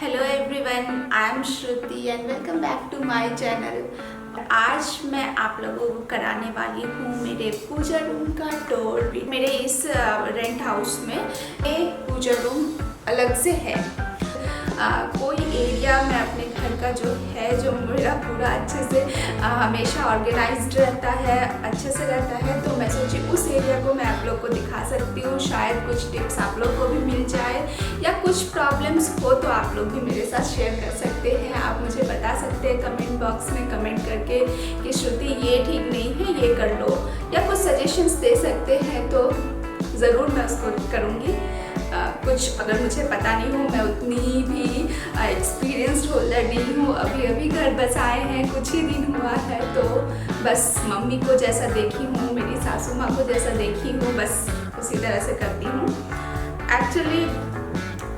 Hello everyone, I am Shruti and welcome back to my channel. आज मैं आप लोगों को कराने वाली हूँ मेरे पूजा रूम का टूर। मेरे इस रेंट हाउस में एक पूजा रूम अलग से है। कोई एरिया में अपने घर का जो मेरा पूरा अच्छे से हमेशा ऑर्गेनाइज्ड रहता है, अच्छे से रहता है, तो मैं सोची उस एरिया को मैं आप लोग को दिखा सकती हूँ। शायद कुछ टिप्स आप लोग को भी मिल जाए या कुछ प्रॉब्लम्स हो तो आप लोग भी मेरे साथ शेयर कर सकते हैं। आप मुझे बता सकते हैं कमेंट बॉक्स में कमेंट करके कि श्रुति ये ठीक नहीं है, ये कर लो, या कुछ सजेशंस दे सकते हैं तो ज़रूर मैं उसको करूँगी। कुछ अगर मुझे पता नहीं हो, मैं उतनी भी एक्सपीरियंस्ड होल्डर नहीं हूँ। अभी घर बसाए हैं, कुछ ही दिन हुआ है, तो बस मम्मी को जैसा देखी हूँ, मेरी सासू माँ को जैसा देखी हूँ, बस उसी तरह से करती हूँ। एक्चुअली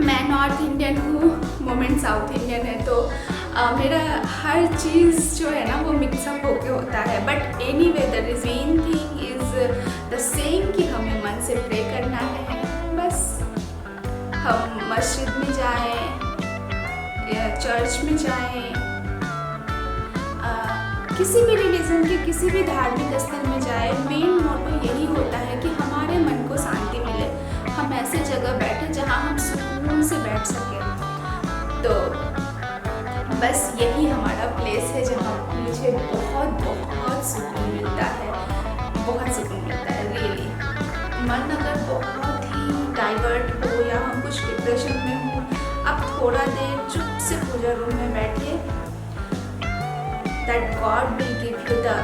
मैं नॉर्थ इंडियन हूँ, मोमेंट साउथ इंडियन है, तो मेरा हर चीज़ जो है ना वो मिक्सअप होके होता है। But any way the main thing is the same कि हमें मन से प्रे करना है। बस हम मस्जिद में जाएं या चर्च में जाएं, किसी भी रिलीजन के किसी भी धार्मिक स्थल में जाएं, मेन मोटो यही होता है कि हमारे मन को शांति मिले। हम ऐसे जगह बैठे जहां हम सुकून से बैठ सकें। तो बस यही हमारा प्लेस है जहां मुझे बहुत सुकून मिलता है, बहुत सुकून मिलता है रियली। मन अगर बहुत ही डाइवर्ट हो या हम कुछ डिप्रेशन में हो, अब थोड़ा देर चुप से पूजा रूम में बैठिए। That God will give you the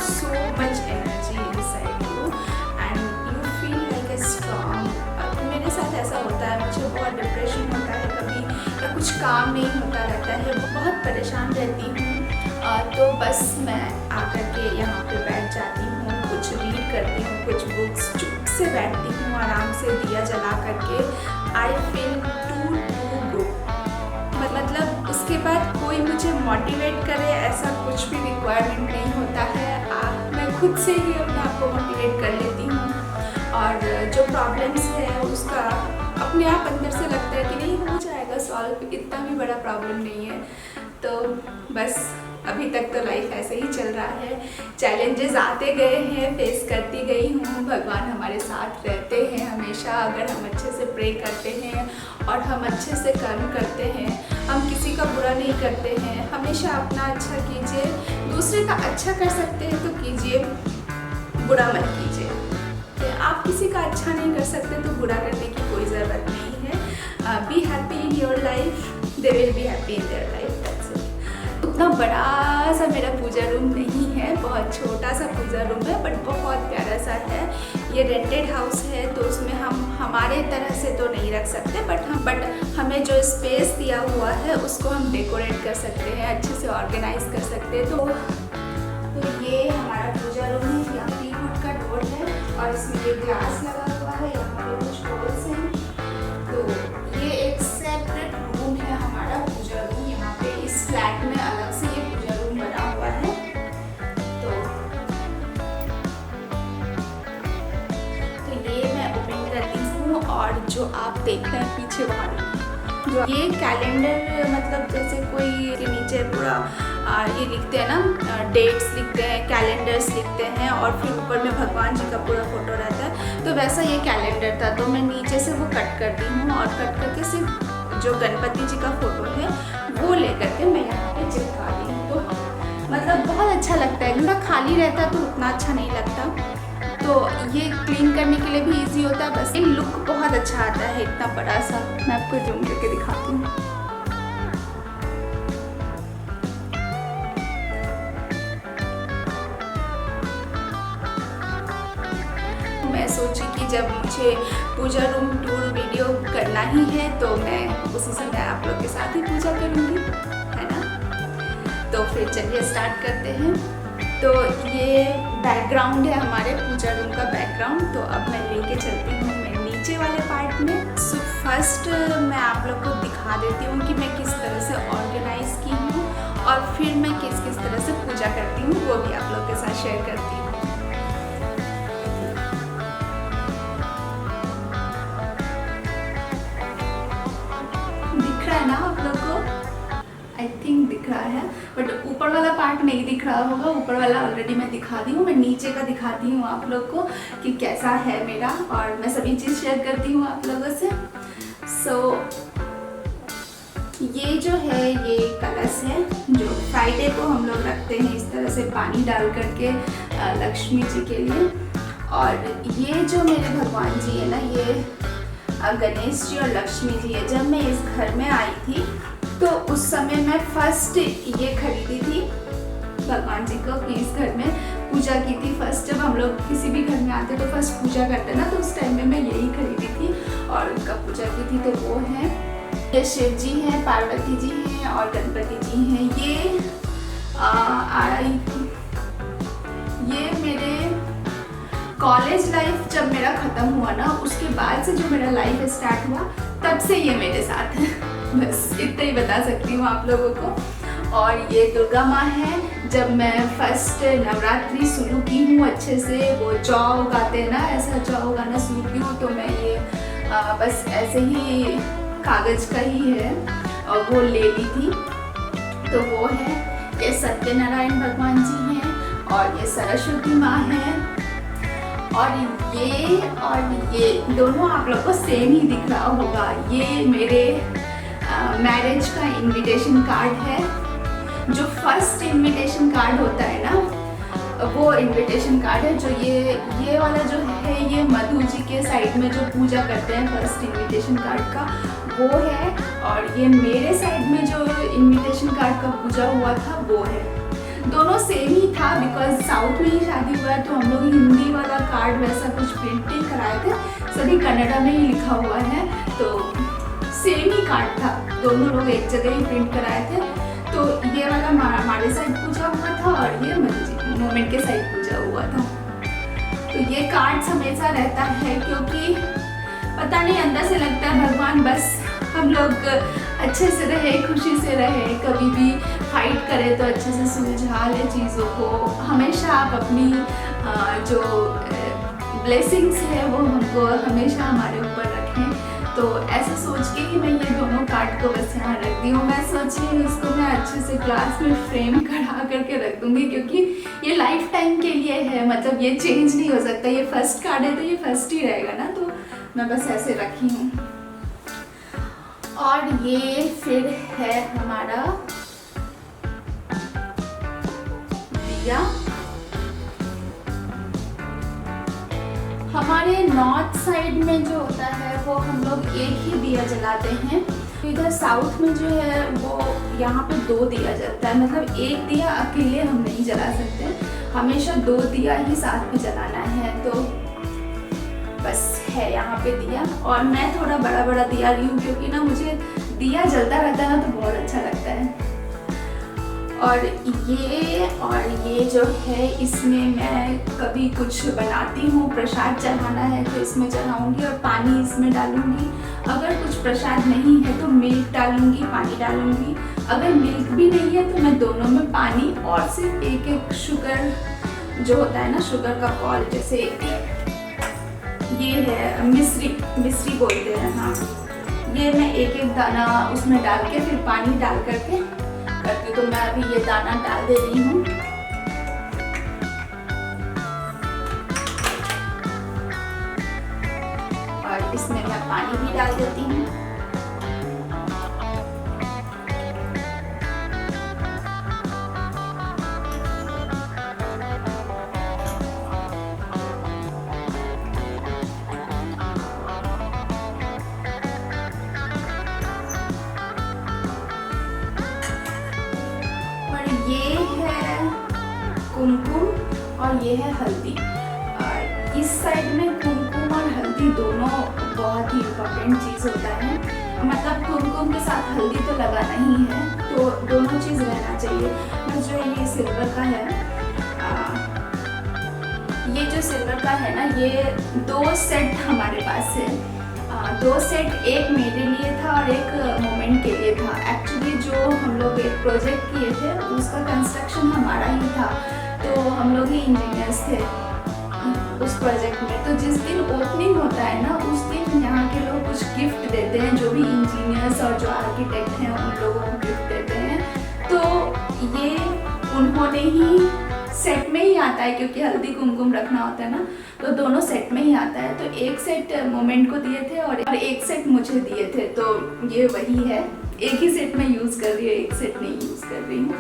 so much energy inside you and you feel like a strong। मेरे साथ ऐसा होता है, मुझे बहुत डिप्रेशन होता है कभी, या कुछ काम नहीं होता रहता है, बहुत परेशान रहती हूँ, तो बस मैं आकर के यहाँ पे बैठ जाती हूँ, कुछ रीड करती हूँ, कुछ बुक्स, चुप से बैठती हूँ आराम से दिया जला करके। I feel too good. मतलब उसके बाद कोई मुझे मोटिवेट करे ऐसा कुछ भी रिक्वायरमेंट नहीं होता है। मैं खुद से ही अपने आप को मोटिवेट कर लेती हूँ, और जो प्रॉब्लम्स है उसका अपने आप अंदर से लगता है कि नहीं हो जाएगा सॉल्व, इतना भी बड़ा प्रॉब्लम नहीं है। तो बस अभी तक तो लाइफ ऐसे ही चल रहा है, चैलेंजेस आते गए हैं, फेस करती गई हूँ। भगवान हमारे साथ रहते हैं हमेशा, अगर हम अच्छे से प्रे करते हैं और हम अच्छे से कर्म करते हैं, हम किसी का बुरा नहीं करते हैं, हमेशा अपना अच्छा कीजिए। दूसरे का अच्छा कर सकते हैं तो कीजिए, बुरा मत कीजिए। आप किसी का अच्छा नहीं कर सकते तो बुरा करने की कोई ज़रूरत नहीं है। Be happy in your life, they will be happy in their life. उतना बड़ा सा मेरा पूजा रूम नहीं है, बहुत छोटा सा पूजा रूम है, बट बहुत प्यारा सा है। ये रेंटेड हाउस है, तो उसमें हम हमारे तरह से तो नहीं रख सकते, बट हमें जो स्पेस दिया हुआ है उसको हम डेकोरेट कर सकते हैं, अच्छे से ऑर्गेनाइज कर सकते हैं। तो ये हमारा पूजा रूम है, यहाँ 3 फुट का डोर है और इसमें ये ग्लास लगा हुआ है, यहाँ पे कुछ होल्स हैं। तो ये एक सेपरेट रूम है हमारा पूजा रूम। यहाँ पे इस फ्लैट में अलग से ये पूजा रूम बना हुआ है। तो ये मैं ओपन करती हूँ, और जो आप देख रहे हैं पीछे वहाँ जो ये कैलेंडर, मतलब जैसे कोई के नीचे पूरा ये लिखते हैं ना, डेट्स लिखते हैं, कैलेंडर्स लिखते हैं, और फिर ऊपर में भगवान जी का पूरा फोटो रहता है, तो वैसा ये कैलेंडर था। तो मैं नीचे से वो कट करती हूँ, और कट करके सिर्फ जो गणपति जी का फोटो है वो लेकर के मैं यहाँ पे चिपका दी हूँ। तो मतलब बहुत अच्छा लगता है। थोड़ा खाली रहता तो उतना अच्छा नहीं लगता, तो ये क्लीन करने के लिए भी इजी होता है। बस ये लुक बहुत अच्छा आता है इतना बड़ा सा। मैं आपको जूम करके दिखाती हूँ। मैं सोची कि जब मुझे पूजा रूम टूर वीडियो करना ही है तो मैं उसी समय आप लोग के साथ ही पूजा करूँगी, है ना। तो फिर चलिए स्टार्ट करते हैं। तो ये बैकग्राउंड है हमारे पूजा रूम का बैकग्राउंड। तो अब मैं लेके चलती हूँ मैं नीचे वाले पार्ट में। सो फर्स्ट मैं आप लोग को दिखा देती हूँ कि मैं किस तरह से ऑर्गेनाइज की हूँ, और फिर मैं किस तरह से पूजा करती हूँ वो भी आप लोग के साथ शेयर करती हूँ। आई थिंक दिख रहा है, बट ऊपर वाला पार्ट नहीं दिख रहा होगा। ऊपर वाला ऑलरेडी मैं दिखा दी हूँ। मैं नीचे का दिखाती हूँ आप लोग को कि कैसा है मेरा, और मैं सभी चीज़ शेयर करती हूँ आप लोगों से। सो ये जो है ये कलश है जो फ्राइडे को हम लोग रखते हैं इस तरह से पानी डाल करके लक्ष्मी जी के लिए। और ये जो मेरे भगवान जी है ना, ये गणेश जी और लक्ष्मी जी है। जब मैं इस घर में आई थी तो उस समय मैं फर्स्ट ये खरीदी थी भगवान जी को कि इस घर में पूजा की थी। फर्स्ट जब हम लोग किसी भी घर में आते तो फर्स्ट पूजा करते ना, तो उस टाइम में मैं यही खरीदी थी और उनका पूजा की थी। तो वो है, ये शिव जी हैं, पार्वती जी हैं और गणपति जी हैं। ये मेरे कॉलेज लाइफ जब मेरा ख़त्म हुआ ना, उसके बाद से जो मेरा लाइफ स्टार्ट हुआ तब से ये मेरे साथ है। बस इतना ही बता सकती हूँ आप लोगों को। और ये दुर्गा माँ है। जब मैं फर्स्ट नवरात्रि शुरू की हूँ अच्छे से, वो चौ गाते हैं ना, ऐसा चौ गाना शुरू की हूँ, तो मैं ये बस ऐसे ही कागज़ का ही है और वो ले ली थी। तो वो है, ये सत्यनारायण भगवान जी हैं और ये सरस्वती माँ हैं। और ये दोनों आप लोग को सेम ही दिख रहा होगा। ये मेरे मैरिज का इनविटेशन कार्ड है। जो फर्स्ट इनविटेशन कार्ड होता है ना, वो इनविटेशन कार्ड है। जो ये वाला जो है, ये मधु जी के साइड में जो पूजा करते हैं फर्स्ट इनविटेशन कार्ड का, वो है। और ये मेरे साइड में जो इनविटेशन कार्ड का पूजा हुआ था वो है। दोनों सेम ही था बिकॉज साउथ में ही शादी हुआ है, तो हम लोग हिंदी वाला कार्ड वैसा कुछ प्रिंटिंग कराए थे, सभी कन्नड़ा में ही लिखा हुआ है। तो सेम ही कार्ड था, दोनों लोग एक जगह ही प्रिंट कराए थे। तो ये वाला हमारे साइड पूजा हुआ था और ये मोमेंट के साइड पूजा हुआ था। तो ये कार्ड हमेशा रहता है, क्योंकि पता नहीं अंदर से लगता है भगवान बस हम लोग अच्छे से रहे, खुशी से रहे, कभी भी फाइट करें तो अच्छे से सुलझा ले चीज़ों को। हमेशा आप अपनी जो ब्लेसिंग्स है वो हमको हमेशा हमारे ऊपर रखें। तो ऐसे सोच के ही मैं ये दोनों कार्ड को बस यहाँ रख दी हूँ। मैं सोच रही हूँ इसको मैं अच्छे से ग्लास में फ्रेम करा करके रख दूँगी, क्योंकि ये लाइफ टाइम के लिए है, मतलब ये चेंज नहीं हो सकता। ये फर्स्ट कार्ड है तो ये फर्स्ट ही रहेगा ना, तो मैं बस ऐसे रखी हूँ। और ये फिर है हमारा दिया। हमारे नॉर्थ साइड में जो होता है वो हम लोग एक ही दिया जलाते हैं। इधर साउथ में जो है वो यहाँ पे 2 दिया जलता है, मतलब एक दिया अकेले हम नहीं जला सकते, हमेशा 2 दिया ही साथ में जलाना है। तो बस है यहाँ पे दिया, और मैं थोड़ा बड़ा बड़ा दिया ली हूँ क्योंकि ना मुझे दिया जलता रहता है ना तो बहुत अच्छा लगता है। और ये जो है, इसमें मैं कभी कुछ बनाती हूँ, प्रसाद चढ़ाना है तो इसमें चढ़ाऊँगी और पानी इसमें डालूँगी। अगर कुछ प्रसाद नहीं है तो मिल्क डालूँगी, पानी डालूँगी। अगर मिल्क भी नहीं है तो मैं दोनों में पानी और सिर्फ एक शुगर जो होता है ना, शुगर का बॉल, जैसे ये है मिश्री बोलते हैं, हाँ, ये मैं एक दाना उसमें डाल के फिर पानी डाल करके करती हूँ। तो मैं अभी ये दाना डाल दे रही हूँ। और इसमें मैं पानी भी डाल देती हूँ। ये है कुमकुम और ये है हल्दी। और इस साइड में कुमकुम और हल्दी दोनों बहुत ही इम्पोर्टेंट चीज़ होता है, मतलब कुमकुम के साथ हल्दी तो लगाना ही है, तो दोनों चीज़ रहना चाहिए। बस जो ये सिल्वर का है, ये जो सिल्वर का है ना, ये 2 सेट हमारे पास है। 2 सेट, एक मेरे लिए था और एक मोमेंट के लिए था। एक्चुअली जो हम लोग एक प्रोजेक्ट किए थे उसका कंस्ट्रक्शन हमारा ही था, तो हम लोग ही इंजीनियर्स थे उस प्रोजेक्ट में। तो जिस दिन ओपनिंग होता है ना, उस दिन यहाँ के लोग कुछ गिफ्ट देते हैं, जो भी इंजीनियर्स और जो आर्किटेक्ट हैं उन लोगों को गिफ्ट देते हैं। उन्होंने ही सेट में ही आता है, क्योंकि हल्दी कुमकुम रखना होता है ना, तो दोनों सेट में ही आता है। तो एक सेट मोमेंट को दिए थे और एक सेट मुझे दिए थे, तो ये वही है। एक ही सेट में यूज़ कर रही हूँ, एक सेट नहीं यूज़ कर रही हूँ।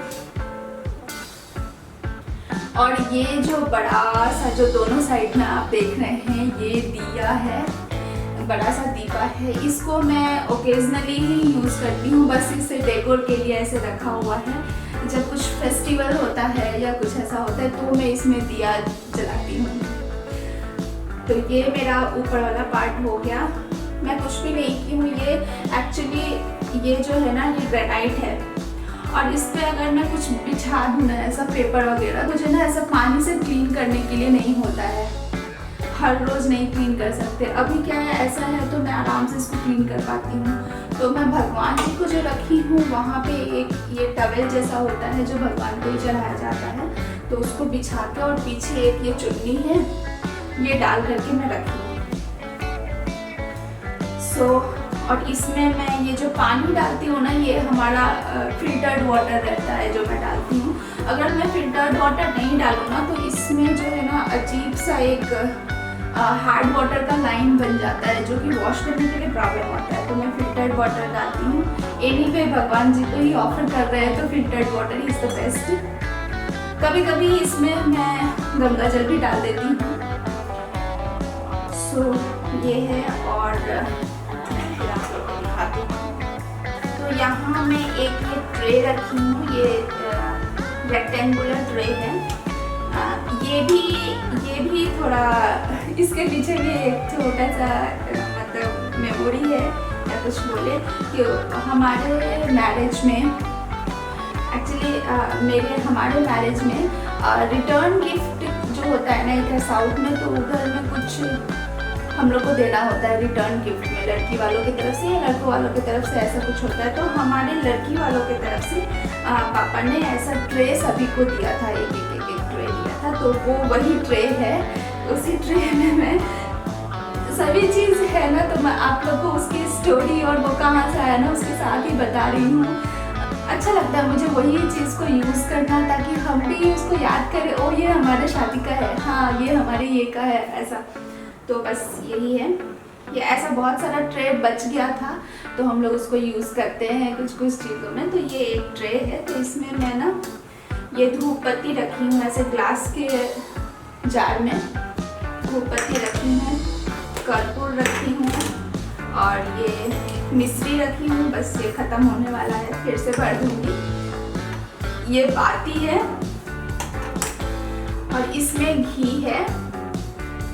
और ये जो बड़ा सा जो दोनों साइड में आप देख रहे हैं, ये दिया है, बड़ा सा दीपा है। इसको मैं ओकेजनली ही यूज़ करती हूँ, बस इसे डेकोर के लिए ऐसे रखा हुआ है। जब कुछ फेस्टिवल होता है या कुछ ऐसा होता है तो मैं इसमें दिया जलाती हूँ। तो ये मेरा ऊपर वाला पार्ट हो गया। मैं कुछ भी नहीं की हूँ, ये एक्चुअली ये जो है ना, ये ग्रेनाइट है, और इस पर अगर मैं कुछ बिछा दूँ ना ऐसा पेपर वगैरह, तो जो ना ऐसा पानी से क्लीन करने के लिए नहीं होता है, हर रोज़ नहीं क्लीन कर सकते। अभी क्या है, ऐसा है तो मैं आराम से इसको क्लीन कर पाती हूँ। तो मैं भगवान जी को जो रखी हूँ वहाँ पे एक ये टवेल जैसा होता है जो भगवान को ही चढ़ाया जाता है, तो उसको बिछा के और पीछे एक ये चुन्नी है, ये डाल करके मैं रखी हूँ। और इसमें मैं ये जो पानी डालती हूँ ना, ये हमारा फिल्टर्ड वाटर रहता है जो मैं डालती हूँ। अगर मैं फिल्टर्ड वाटर नहीं डालूँ ना, तो इसमें जो है ना अजीब सा एक हार्ड वाटर का लाइन बन जाता है, जो कि वॉश करने के लिए प्रॉब्लम होता है। तो मैं फिल्टर्ड वाटर डालती हूँ। एनीवे भगवान जी को ही ऑफर कर रहे हैं, तो filtered water is the best. कभी कभी इसमें मैं गंगा जल भी डाल देती हूँ। सो ये है, और मैं फिर आप लोगों को दिखाती हूँ। तो यहाँ मैं एक ये ट्रे रखी हूँ, ये रेक्टेंगुलर ट्रे है। ये भी थोड़ा, इसके पीछे भी एक छोटा सा मतलब मेमोरी है या कुछ बोले, कि हमारे मैरिज में एक्चुअली हमारे मैरिज में रिटर्न गिफ्ट जो होता है ना इधर साउथ में, तो उधर में कुछ हम लोग को देना होता है रिटर्न गिफ्ट में, लड़की वालों की तरफ से या लड़कों वालों की तरफ से ऐसा कुछ होता है। तो हमारे लड़की वालों की तरफ से पापा ने ऐसा ट्रे सभी को दिया था, एक ट्रे दिया था। तो वो वही ट्रे है, उसी ट्रे में मैं सभी चीज़ है ना, तो मैं आप लोग को उसकी स्टोरी और वो कहाँ से आया ना उसके साथ ही बता रही हूँ। अच्छा लगता है मुझे वही चीज़ को यूज़ करना, ताकि हम भी उसको याद करें, ओ ये हमारे शादी का है, हाँ ये हमारे ये का है, ऐसा। तो बस यही है। ये ऐसा बहुत सारा ट्रे बच गया था, तो हम लोग उसको यूज़ करते हैं कुछ कुछ चीज़ों में। तो ये एक ट्रे है, तो इसमें मैं ना ये धूप बत्ती रखी हूँ, ऐसे ग्लास के जार में धूप बत्ती रखी हूँ, कर्पूर रखी हूँ, और ये मिश्री रखी हूँ। बस ये ख़त्म होने वाला है, फिर से भर दूँगी। ये बाती है, और इसमें घी है,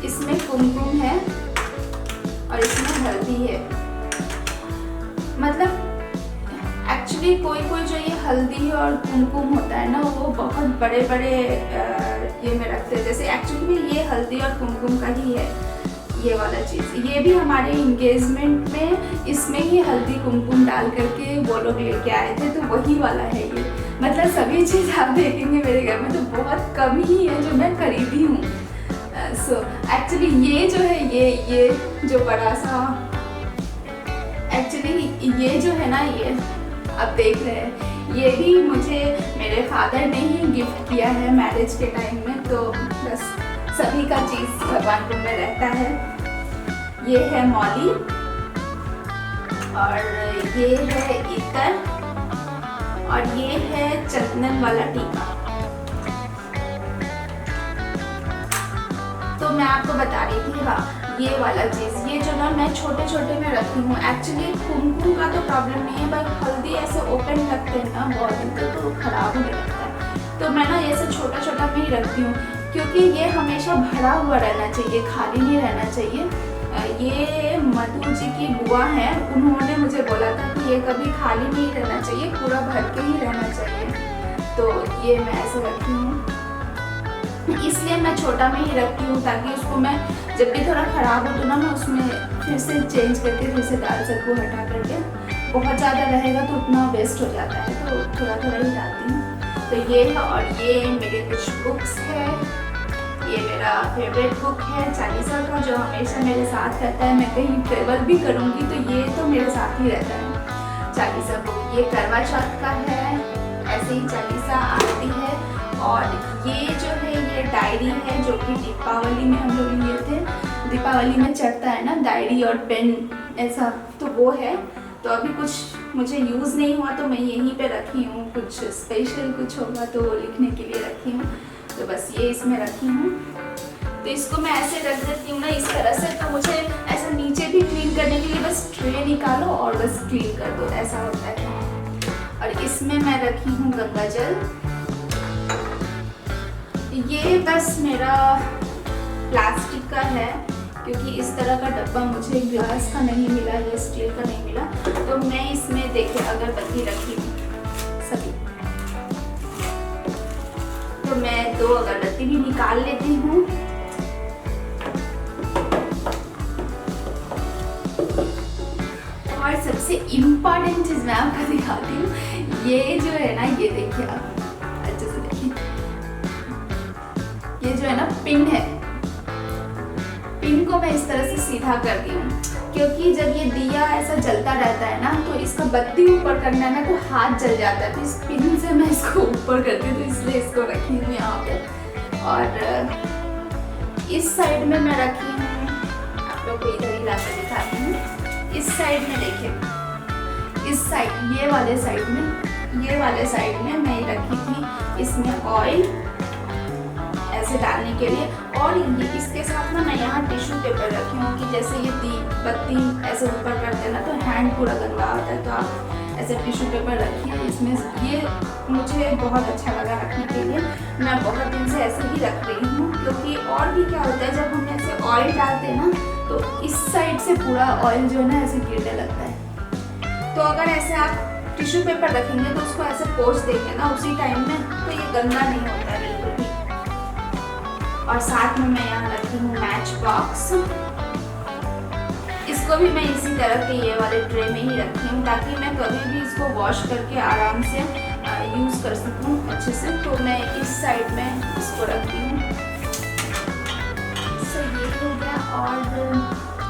इसमें कुमकुम है, और इसमें हल्दी है। मतलब एक्चुअली कोई जो ये हल्दी और कुमकुम होता है ना, वो बहुत बड़े बड़े ये में रखते हैं। जैसे एक्चुअली में ये हल्दी और कुमकुम का ही है ये वाला चीज़। ये भी हमारे इंगेजमेंट में इसमें ही हल्दी कुमकुम डाल करके वो लोग लेके आए थे, तो वही वाला है ये। मतलब सभी चीज़ आप देखेंगे मेरे घर में तो बहुत कम ही है जो मैं खरीदी हूँ। सो एक्चुअली ये जो है, ये जो बड़ा सा, एक्चुअली ये जो है ना, ये आप देख रहे हैं, ये भी मुझे मेरे फादर ने ही गिफ्ट किया है मैरिज के टाइम में। तो बस सभी का चीज़ भगवान रूम में रहता है। ये है मौली, और ये है इतर, और ये है चंदन वाला टीका। तो मैं आपको बता रही थी, हाँ ये वाला चीज़, ये जो ना मैं छोटे छोटे में रखी हूँ। एक्चुअली कुमकुम का तो प्रॉब्लम नहीं है, बट हल्दी ऐसे ओपन रखते हैं ना बहुत दिन तक, तो खराब होने लगता है। तो मैं ना ये से छोटा छोटा में ही रखती हूँ, क्योंकि ये हमेशा भरा हुआ रहना चाहिए, खाली नहीं रहना चाहिए। ये मधु जी की बुआ हैं, उन्होंने मुझे बोला था कि ये कभी खाली नहीं रहना चाहिए, पूरा भर के ही रहना चाहिए। तो ये मैं ऐसे रखती हूँ, इसलिए मैं छोटा में ही रखती हूँ, ताकि उसको मैं जब भी थोड़ा ख़राब हो तो ना मैं उसमें फिर से चेंज करके फिर से डाल सकूँ हटा करके। बहुत ज़्यादा रहेगा तो उतना वेस्ट हो जाता है, तो थोड़ा थोड़ा ही डालती हूँ। तो ये है, और ये मेरे कुछ बुक्स है। ये मेरा फेवरेट बुक है चालीसा का, जो हमेशा मेरे साथ रहता है। मैं कहीं ट्रेवल भी करूँगी तो ये तो मेरे साथ ही रहता है चालीसा बुक। ये करवा चौथ का है, ऐसे ही चालीसा आती है। और ये जो है ये डायरी है जो कि दीपावली में हम लोग लिए थे। दीपावली में चढ़ता है ना डायरी और पेन ऐसा, तो वो है। तो अभी कुछ मुझे यूज़ नहीं हुआ तो मैं यहीं पे रखी हूँ, कुछ स्पेशल कुछ होगा तो लिखने के लिए रखी हूँ। तो बस ये इसमें रखी हूँ। तो इसको मैं ऐसे रख देती हूँ ना इस तरह से, तो मुझे ऐसा नीचे भी क्लीन करने के लिए बस ट्रे निकालो और बस क्लीन कर दो, ऐसा होता है। और इसमें मैं रखी हूँ गंगा जल। ये बस मेरा प्लास्टिक का है क्योंकि इस तरह का डब्बा मुझे ग्लास का नहीं मिला, ये स्टील का नहीं मिला। तो मैं इसमें देखिए अगरबत्ती रखी हूँ सभी, तो मैं 2 अगरबत्ती भी निकाल लेती हूँ। और सबसे इम्पोर्टेंट चीज मैं आपको दिखाती हूँ, ये जो है ना, ये देखिए आप अच्छे से देखिए, ये जो है ना पिन है, पिन को मैं इस तरह से सीधा कर दी हूँ क्योंकि जब ये दिया ऐसा जलता रहता है ना तो इसका बत्ती ऊपर करना है ना तो हाथ जल जाता है, तो इस पिन से मैं इसको ऊपर करती हूँ, तो इसलिए इसको रखी हूँ यहाँ पे। और इस साइड में मैं रखी हूँ, आप लोग को इधर ही लाकर दिखाती हूँ। इस साइड में देखिए, इस साइड ये वाले साइड में मैं रखी थी इसमें ऑयल ऐसे डालने के लिए। और ये इसके साथ ना मैं यहाँ टिश्यू पेपर रखी हूँ कि जैसे ये बत्ती ऐसे ऊपर करते ना तो हैंड पूरा गंदा होता है, तो आप ऐसे टिश्यू पेपर रखिए इसमें। ये मुझे बहुत अच्छा लगा रखने के लिए, मैं बहुत दिन से ऐसे ही रख रही हूँ। क्योंकि और भी क्या होता है जब हम ऐसे ऑयल डालते हैं ना तो इस साइड से पूरा ऑयल जो है ना ऐसे गिरने लगता है। तो अगर ऐसे आप टिश्यू पेपर रखेंगे तो उसको ऐसे पोंछ देंगे ना उसी टाइम में, तो ये गंदा नहीं होता है बिल्कुल भी। और साथ में मैं यहाँ रखी हूँ मैच बॉक्स, इसको भी मैं इसी तरह के ये वाले ट्रे में ही रखी हूँ ताकि मैं कभी भी इसको वॉश करके आराम से यूज़ कर सकूँ अच्छे से। तो मैं इस साइड में इसको रखती हूँ। सो ये हो गया। और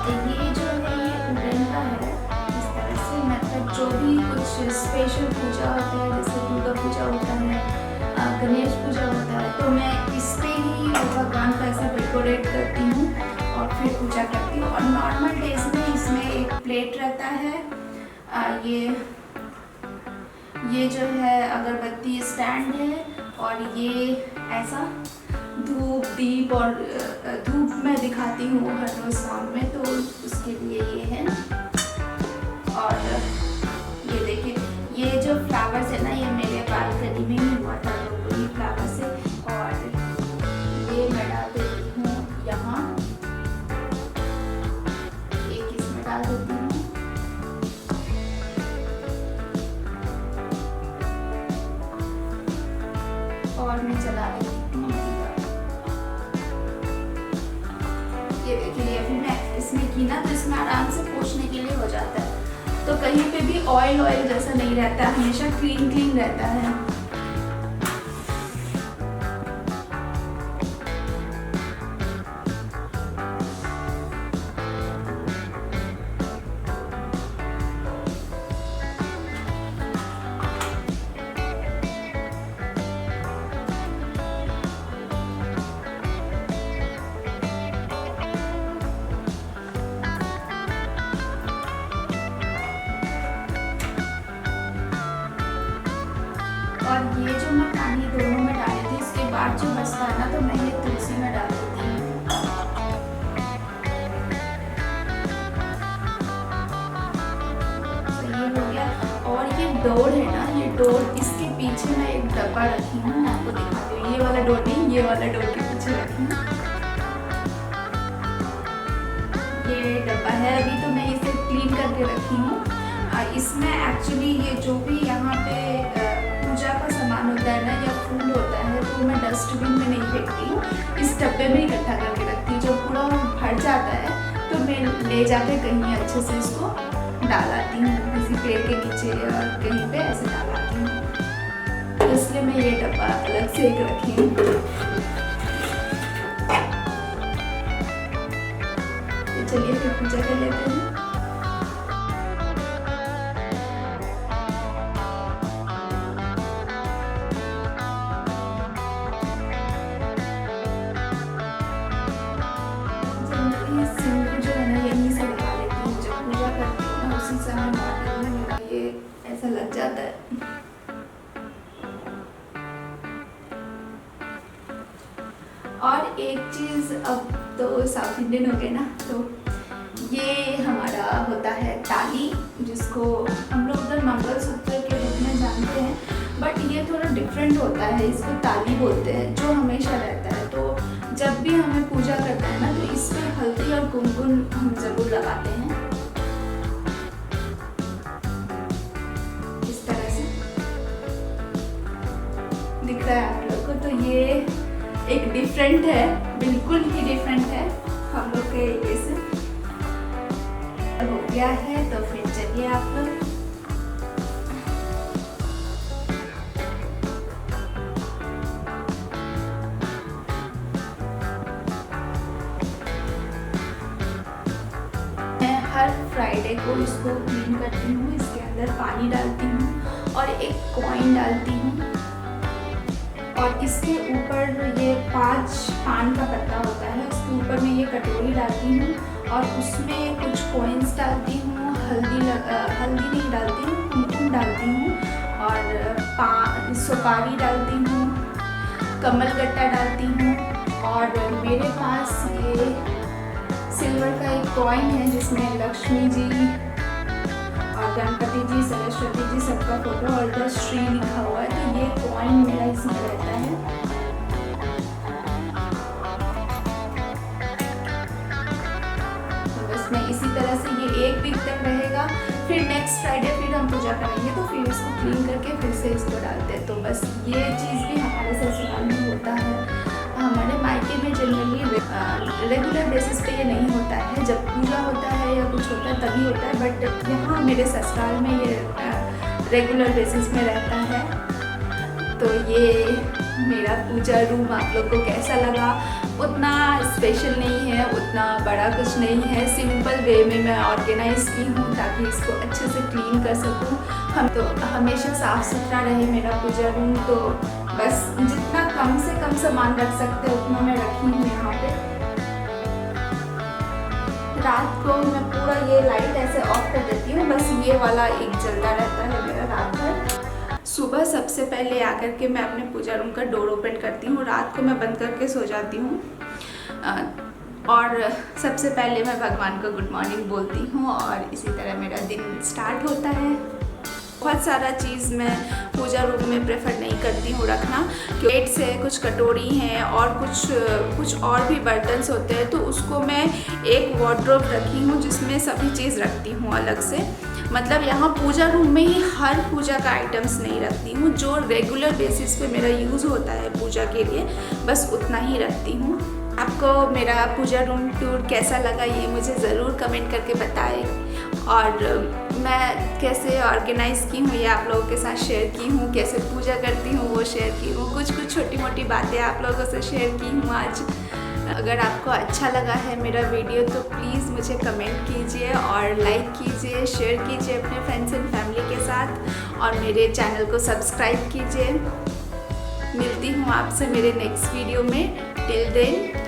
ये जो है ये वुडन का है, इस तरह से मतलब जो भी कुछ स्पेशल पूजा होता है जैसे दुर्गा पूजा होता है, गणेश पूजा होता है, तो मैं इस पे ही भगवान का ऐसा डेकोरेट करती हूँ और फिर पूजा करती हूँ। और नॉर्मल डेज में इसमें एक प्लेट रहता है, ये जो है अगरबत्ती स्टैंड है, और ये ऐसा धूप दीप और धूप मैं दिखाती हूँ हर रोज शाम में, तो उसके लिए ये है। और ये देखिए ये जो फ्लावर्स है ना ये मेरे बालकनी में ही हुआ था, तो वही फ्लावर से। और ये मैं डाल देती हूँ यहाँ, एक इसमें डाल देती हूँ। और मैं चला देती हूँ, ये देखिए अभी मैं इसमें की ना तो इसमें आराम से पोंछने के लिए हो जाता है, तो कहीं पे भी ऑयल जैसा नहीं रहता, हमेशा क्लीन रहता है। और ये जो मैं पानी दोनों में डाली थी, इसके बाद जो बचता है ना तो मैं ये तुलसी में डाल देती हूँ। तो ये हो गया। और ये डोर है ना, ये डोर इसके पीछे मैं एक डब्बा रखी हूँ, मैं आपको दिखाती हूँ। ये वाला डोर नहीं, ये वाला डोर के पीछे रखी हूँ। ये डब्बा है, अभी तो मैं इसे क्लीन करके रखी हूँ। इसमें एक्चुअली ये जो भी यहाँ पे पूजा का सामान होता है ना या फूल होता है तो मैं डस्टबिन में नहीं फेंकती हूँ, इस डब्बे में इकट्ठा करके रखती हूँ। जब पूरा भर जाता है तो मैं ले जाके कहीं अच्छे से इसको डाल आती हूँ, किसी पेड़ के नीचे या कहीं पे ऐसे डाल आती हूँ। तो इसलिए मैं ये डब्बा अलग से एक रखी हूँ। तो चलिए फिर पूजा कर लेते हैं। समय मॉर्निंग में मेरा ये ऐसा लग जाता है। और एक चीज़, अब तो साउथ इंडियन हो गए ना, तो ये हमारा होता है ताली, जिसको हम लोग उधर मंगलसूत्र के रूप में जानते हैं, बट ये थोड़ा डिफरेंट होता है, इसको ताली बोलते हैं, जो हमेशा रहता है। तो जब भी हमें पूजा करते हैं ना, तो इस पर हल्दी और कुमकुम हम ज़रूर लगाते हैं, इस तरह से दिख रहा है आप लोग को। तो ये एक डिफरेंट है, बिल्कुल ही डिफरेंट है हम लोग के एरिया से। हो गया है तो फिर चलिए आप लोग मैं हर फ्राइडे को इसको क्लीन करती हूँ, इसके अंदर पानी डालती हूँ और एक कॉइन डालती हूँ, और इसके ऊपर ये 5 पान का पत्ता होता है, उसके ऊपर मैं ये कटोरी डालती हूँ और उसमें कुछ कॉइन्स डालती हूँ, हल्दी नहीं डालती हूँ, कुमकुम डालती हूँ और सुपारी डालती हूँ, कमलगट्टा डालती हूँ, और मेरे पास ये सिल्वर का एक कॉइन है जिसमें लक्ष्मी जी और गणपति जी, सरस्वती जी सबका फोटो और द श्री लिखा हुआ है, तो ये कॉइन मेरा इसमें रहता है। तो बस मैं इसी तरह से ये 1 वीक तक रहेगा, फिर नेक्स्ट फ्राइडे फिर हम पूजा करेंगे, तो फिर इसको क्लीन करके फिर से इसको डालते हैं। तो बस ये चीज़ भी हमारे ससुराल में होता है। हमारे मायके में जनरली रेगुलर बेसिस पे ये नहीं होता है, जब पूजा होता है या कुछ होता है तभी होता है, बट यहाँ मेरे ससुराल में ये रेगुलर बेसिस में रहता है। तो ये मेरा पूजा रूम आप लोग को कैसा लगा? उतना स्पेशल नहीं है, उतना बड़ा कुछ नहीं है, सिंपल वे में मैं ऑर्गेनाइज की हूँ ताकि इसको अच्छे से क्लीन कर सकूँ। हम तो हमेशा साफ़ सुथरा रहे मेरा पूजा रूम, तो बस जितना कम से कम सामान रख सकते उतना मैं रखी हूँ यहाँ पे। रात को मैं पूरा ये लाइट ऐसे ऑफ कर देती हूँ, बस ये वाला एक जलता रहता है मेरा रात भर। सुबह सबसे पहले आकर के मैं अपने पूजा रूम का डोर ओपन करती हूँ, रात को मैं बंद करके सो जाती हूँ, और सबसे पहले मैं भगवान को गुड मॉर्निंग बोलती हूँ और इसी तरह मेरा दिन स्टार्ट होता है। बहुत सारा चीज़ मैं पूजा रूम में प्रेफर नहीं करती हूँ रखना, प्लेट्स है, कुछ कटोरी हैं और कुछ और भी बर्तन्स होते हैं, तो उसको मैं एक वार्डरोब रखी हूँ जिसमें सभी चीज़ रखती हूँ अलग से। मतलब यहाँ पूजा रूम में ही हर पूजा का आइटम्स नहीं रखती हूँ, जो रेगुलर बेसिस पे मेरा यूज़ होता है पूजा के लिए, बस उतना ही रखती हूँ। आपको मेरा पूजा रूम टूर कैसा लगा ये मुझे ज़रूर कमेंट करके बताएं, और मैं कैसे ऑर्गेनाइज़ की हूँ ये आप लोगों के साथ शेयर की हूँ, कैसे पूजा करती हूँ वो शेयर की हूँ, कुछ छोटी मोटी बातें आप लोगों से शेयर की हूँ आज। अगर आपको अच्छा लगा है मेरा वीडियो तो प्लीज़ मुझे कमेंट कीजिए और लाइक कीजिए, शेयर कीजिए अपने फ्रेंड्स एंड फैमिली के साथ, और मेरे चैनल को सब्सक्राइब कीजिए। मिलती हूँ आपसे मेरे नेक्स्ट वीडियो में। Till then